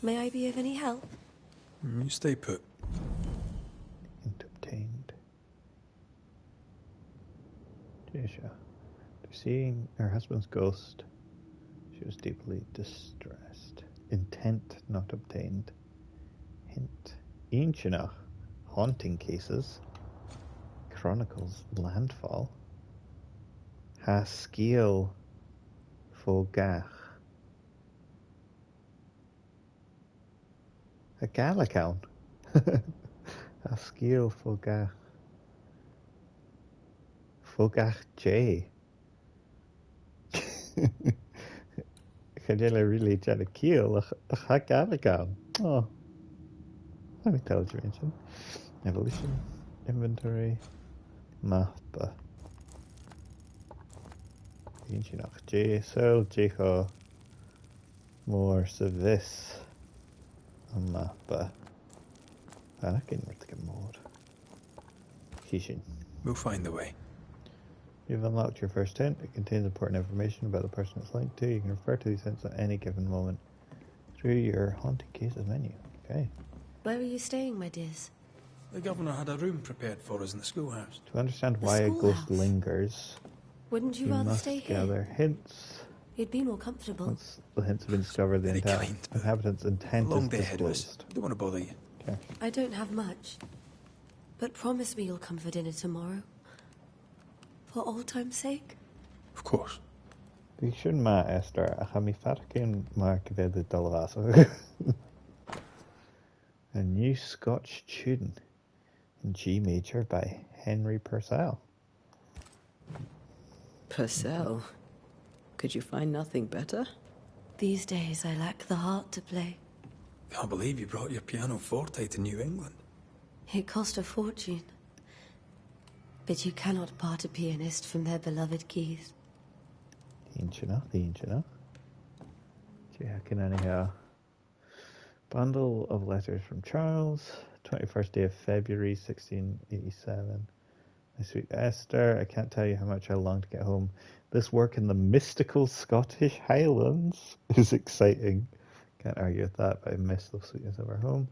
May I be of any help? You stay put. Hint obtained. Jasha. Seeing her husband's ghost, she was deeply distressed. Intent not obtained. Hint. Ancient haunting cases. Chronicles landfall. Haskiel Fogach. A Galacon. Haskiel Fogach. Fogach J. Chadela really trying to kill a Galacon. Oh. Let me tell you, mention. Evolution. Inventory. Mappa. Ancient J. Sol Jiho. More Savis. Mappa. I can get more. Hishin. We'll find the way. You've unlocked your first tent. It contains important information about the person it's linked to. You can refer to these hints at any given moment through your haunting cases menu. Okay. Where are you staying, my dears? The governor had a room prepared for us in the schoolhouse. To understand why a ghost lingers, wouldn't you rather must stay gather here? hints. You'd be more comfortable. Once the hints have been discovered, the inhabitants' intent is disclosed. I don't want to bother you. Okay. I don't have much. But promise me you'll come for dinner tomorrow. For old time's sake? Of course. Vi shouldn't ma Esther. Achami Fatakin Mark the Dolavaso. A new Scotch tune in G major by Henry Purcell. Purcell? Could you find nothing better? These days I lack the heart to play. Can't believe you brought your pianoforte to New England. It cost a fortune. But you cannot part a pianist from their beloved keys. The ancient. Anyhow. Bundle of letters from Charles. 21st day of February, 1687. My sweet Esther, I can't tell you how much I long to get home. This work in the mystical Scottish Highlands is exciting. Can't argue with that, but I miss the sweetness of our home.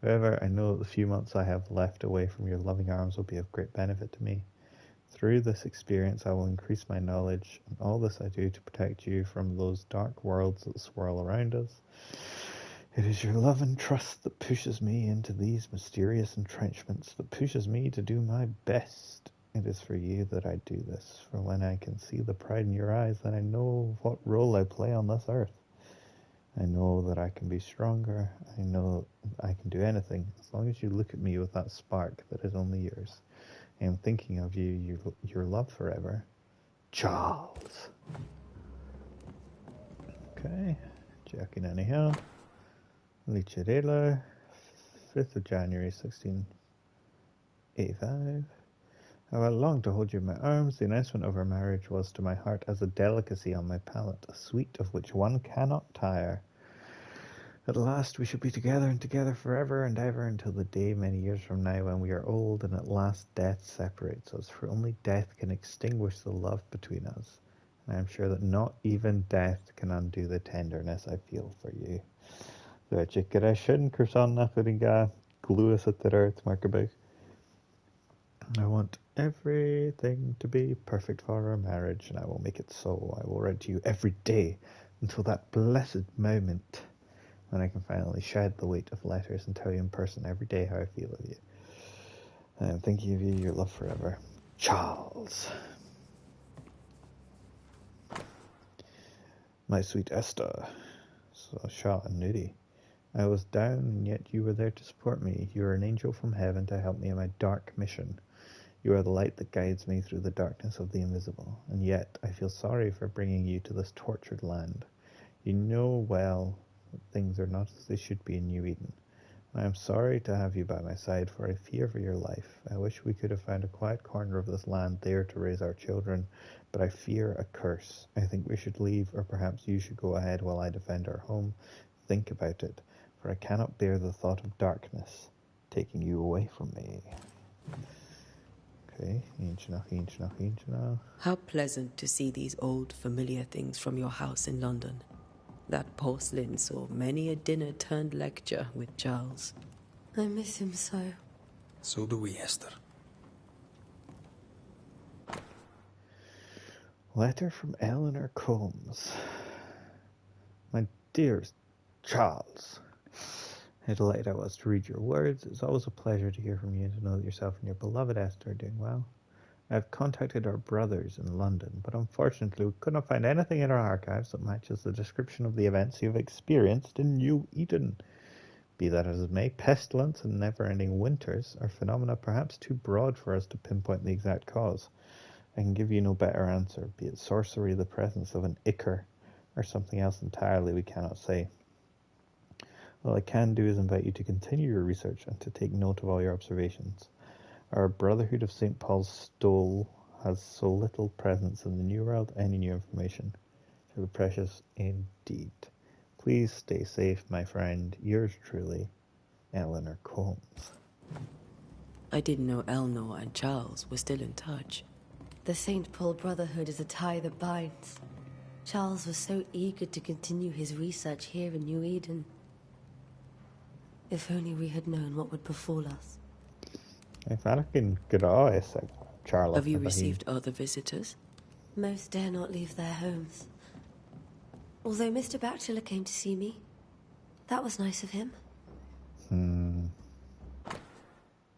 However, I know that the few months I have left away from your loving arms will be of great benefit to me. Through this experience, I will increase my knowledge, and all this I do to protect you from those dark worlds that swirl around us. It is your love and trust that pushes me into these mysterious entrenchments, that pushes me to do my best. It is for you that I do this, for when I can see the pride in your eyes, then I know what role I play on this earth. I know that I can be stronger. I know I can do anything, as long as you look at me with that spark that is only yours. I am thinking of you, your love forever. Charles. Okay. Jackie anyhow. Licharello. 5th of January, 1685. How I longed to hold you in my arms. The announcement of our marriage was to my heart as a delicacy on my palate, a sweet of which one cannot tire. At last we shall be together and together forever and ever until the day many years from now when we are old and at last death separates us, for only death can extinguish the love between us. And I am sure that not even death can undo the tenderness I feel for you. So checkar sin Kursanna Churinga Cluiche at the earth Markabug. I want everything to be perfect for our marriage, and I will make it so. I will write to you every day until that blessed moment when I can finally shed the weight of letters and tell you in person every day how I feel of you. I am thinking of you, your love forever. Charles. My sweet Esther. So shot and nudie. I was down, and yet you were there to support me. You are an angel from heaven to help me in my dark mission. You are the light that guides me through the darkness of the invisible, and yet I feel sorry for bringing you to this tortured land. You know well that things are not as they should be in New Eden. I am sorry to have you by my side, for I fear for your life. I wish we could have found a quiet corner of this land there to raise our children, but I fear a curse. I think we should leave, or perhaps you should go ahead while I defend our home. Think about it, for I cannot bear the thought of darkness taking you away from me. Okay, How pleasant to see these old familiar things from your house in London. That porcelain saw many a dinner-turned-lecture with Charles. I miss him so. So do we, Esther. Letter from Eleanor Combs. My dearest Charles, how delighted I was to read your words. It's always a pleasure to hear from you and to know that yourself and your beloved Esther are doing well. I have contacted our brothers in London, but unfortunately we could not find anything in our archives that matches the description of the events you have experienced in New Eden. Be that as it may, pestilence and never-ending winters are phenomena perhaps too broad for us to pinpoint the exact cause. I can give you no better answer, be it sorcery, the presence of an ichor, or something else entirely we cannot say. All I can do is invite you to continue your research and to take note of all your observations. Our Brotherhood of St. Paul's Stole has so little presence in the New World. Any new information will be precious indeed. Please stay safe, my friend. Yours truly, Eleanor Combs. I didn't know Eleanor and Charles were still in touch. The St. Paul Brotherhood is a tie that binds. Charles was so eager to continue his research here in New Eden. If only we had known what would befall us. Have you received other visitors? Most dare not leave their homes. Although Mr. Bachelor came to see me. That was nice of him.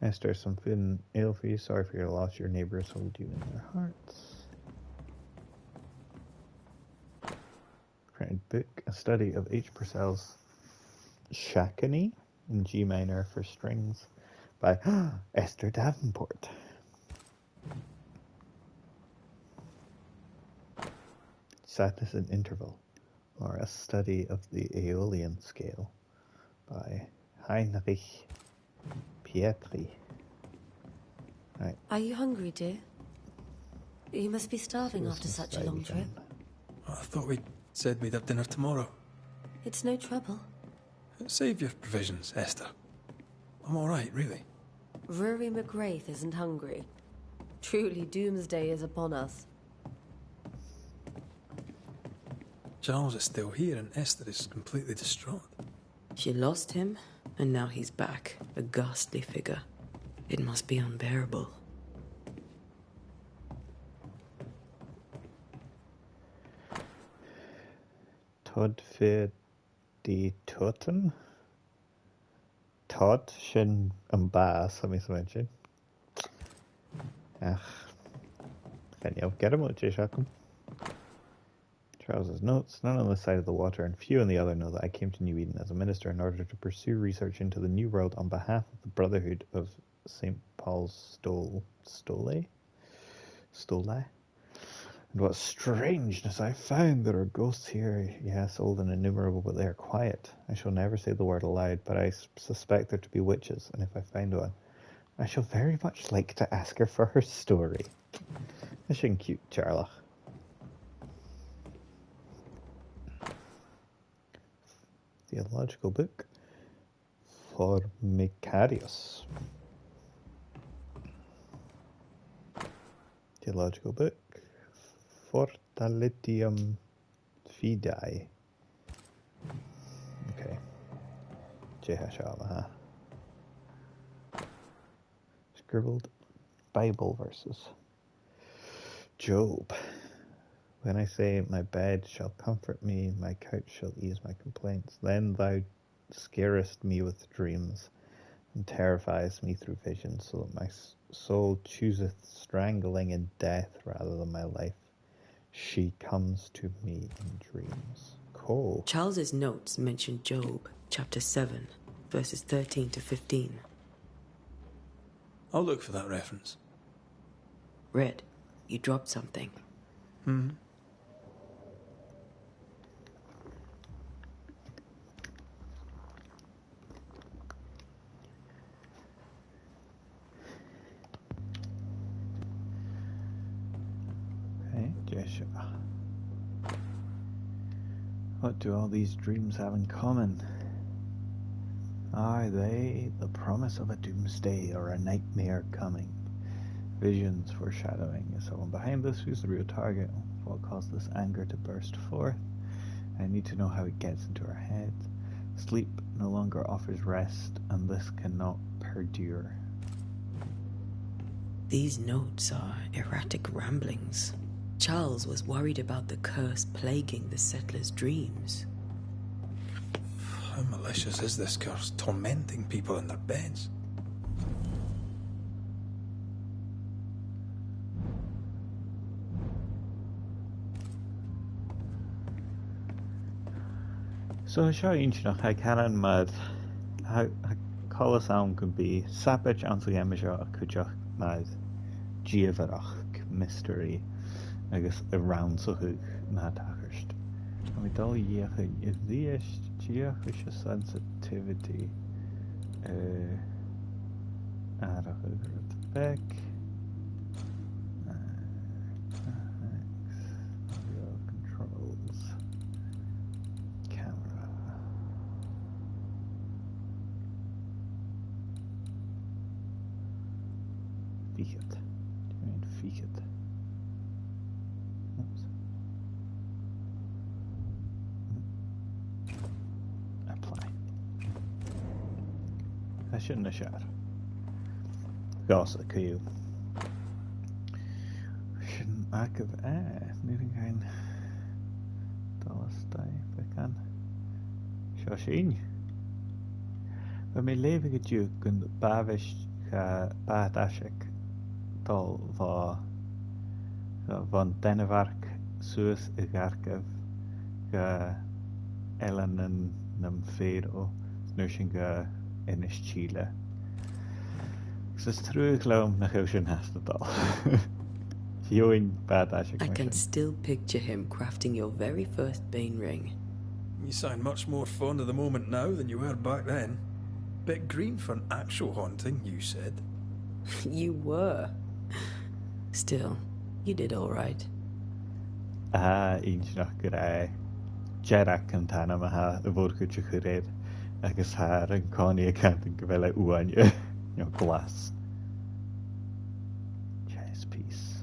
Esther, something ill for you. Sorry for your loss. Your neighbors hold you in their hearts. Printed book, a study of H. Purcell's Shackney in G minor for strings by Esther Davenport. Sadness in Interval, or a study of the Aeolian scale by Heinrich Pietri. Right. Are you hungry, dear? You must be starving after such a long trip. I thought we said we'd have dinner tomorrow. It's no trouble. Save your provisions, Esther. I'm all right, really. Rory McGrath isn't hungry. Truly, doomsday is upon us. Charles is still here and Esther is completely distraught. She lost him, and now he's back, a ghastly figure. It must be unbearable. Todd für die Toten. Todd sin an bás, am is mention. Ach, can you get him, Jacob? Charles's notes. None on this side of the water, and few on the other know that I came to New Eden as a minister in order to pursue research into the New World on behalf of the Brotherhood of St. Paul's Stole. And what strangeness I found! There are ghosts here, yes, old and innumerable, but they are quiet. I shall never say the word aloud, but I suspect there to be witches, and if I find one, I shall very much like to ask her for her story. Isn't cute, Charlotte? Theological book for Macarius. Theological book Fortalitium Fidei. Okay. Jehashamaha. Scribbled Bible verses. Job. When I say my bed shall comfort me, my couch shall ease my complaints, then thou scarest me with dreams, and terrifiest me through visions, so that my soul chooseth strangling in death rather than my life. She comes to me in dreams. Cool. Charles's notes mention Job, chapter 7, verses 13 to 15. I'll look for that reference. Red, you dropped something. Joshua. What do all these dreams have in common? Are they the promise of a doomsday or a nightmare coming? Visions foreshadowing. Is someone behind this? Who's the real target? What caused this anger to burst forth? I need to know how it gets into our heads. Sleep no longer offers rest, and this cannot perdure. These notes are erratic ramblings. Charles was worried about the curse plaguing the settlers' dreams. How malicious is this curse, tormenting people in their beds? So seo inch nach ha canan mad ha cholas am can be sapich ansel yemme seo a cúteach mad Giavarach mystery agus a round so hu na tachirst. And we dal yecha is the geoch sensitivity back controls camera fiat. Do you mean fiat? Oops. Apply. I shouldn't have shot. Gasa Q. Shouldn't active needing kind Dallas die bekan. Shoshin. When me leven gejuk kun bavish baadashik dal van Denemark Suus Igarkev ga Ellen nam Fero nursing ga Inish Chile. It's true gloom nach ocean has to dal. Join baadashik. I can still picture him crafting your very first Bane ring. You sound much more fond of the moment now than you were back then. Bit green for an actual haunting, you said. You were. Still, you did all right. Inch nach gyda Jerak yn tan am ha y fod gwyd chwred agus har yn coni y cant yn gyfele uan glas. Chess piece.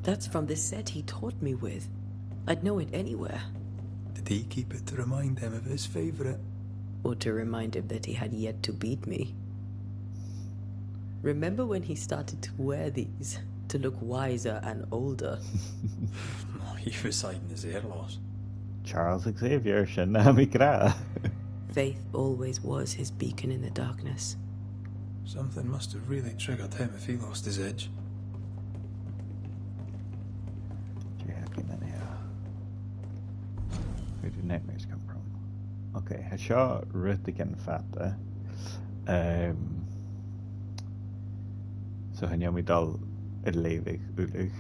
That's from the set he taught me with. I'd know it anywhere. Did he keep it to remind him of his favourite? Or to remind him that he had yet to beat me. Remember when he started to wear these to look wiser and older? Oh, he was hiding his hair loss. Charles Xavier Shanami Gra. Faith always was his beacon in the darkness. Something must have really triggered him if he lost his edge. Where do nightmares come from? Okay, I saw Ruth again fatta. So han mi dal levig ulig.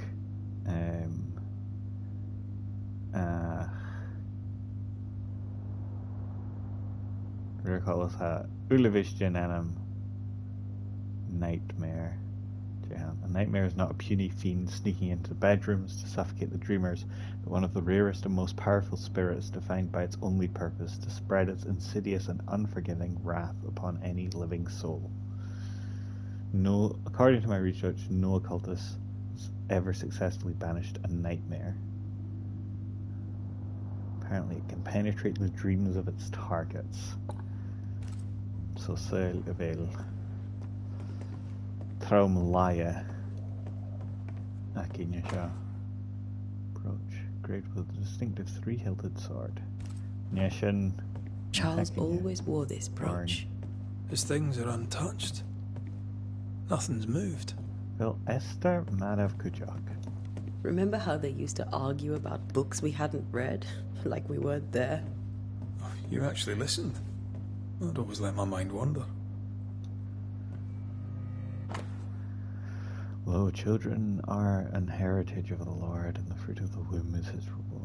Recall us ha ulivish jananam nightmare. A nightmare is not a puny fiend sneaking into bedrooms to suffocate the dreamers, but one of the rarest and most powerful spirits defined by its only purpose to spread its insidious and unforgiving wrath upon any living soul. No, according to my research, no occultist has ever successfully banished a nightmare. Apparently it can penetrate the dreams of its targets. So sel avail. Traumlaya. Akinyasha. Brooch. Great with a distinctive three-hilted sword. Nyashin. Charles always wore this brooch. His things are untouched. Nothing's moved. Well, Esther Madav Kujak. Remember how they used to argue about books we hadn't read? Like we weren't there? Oh, you actually listened. I'd always let my mind wander. Lo, children are an heritage of the Lord, and the fruit of the womb is his reward.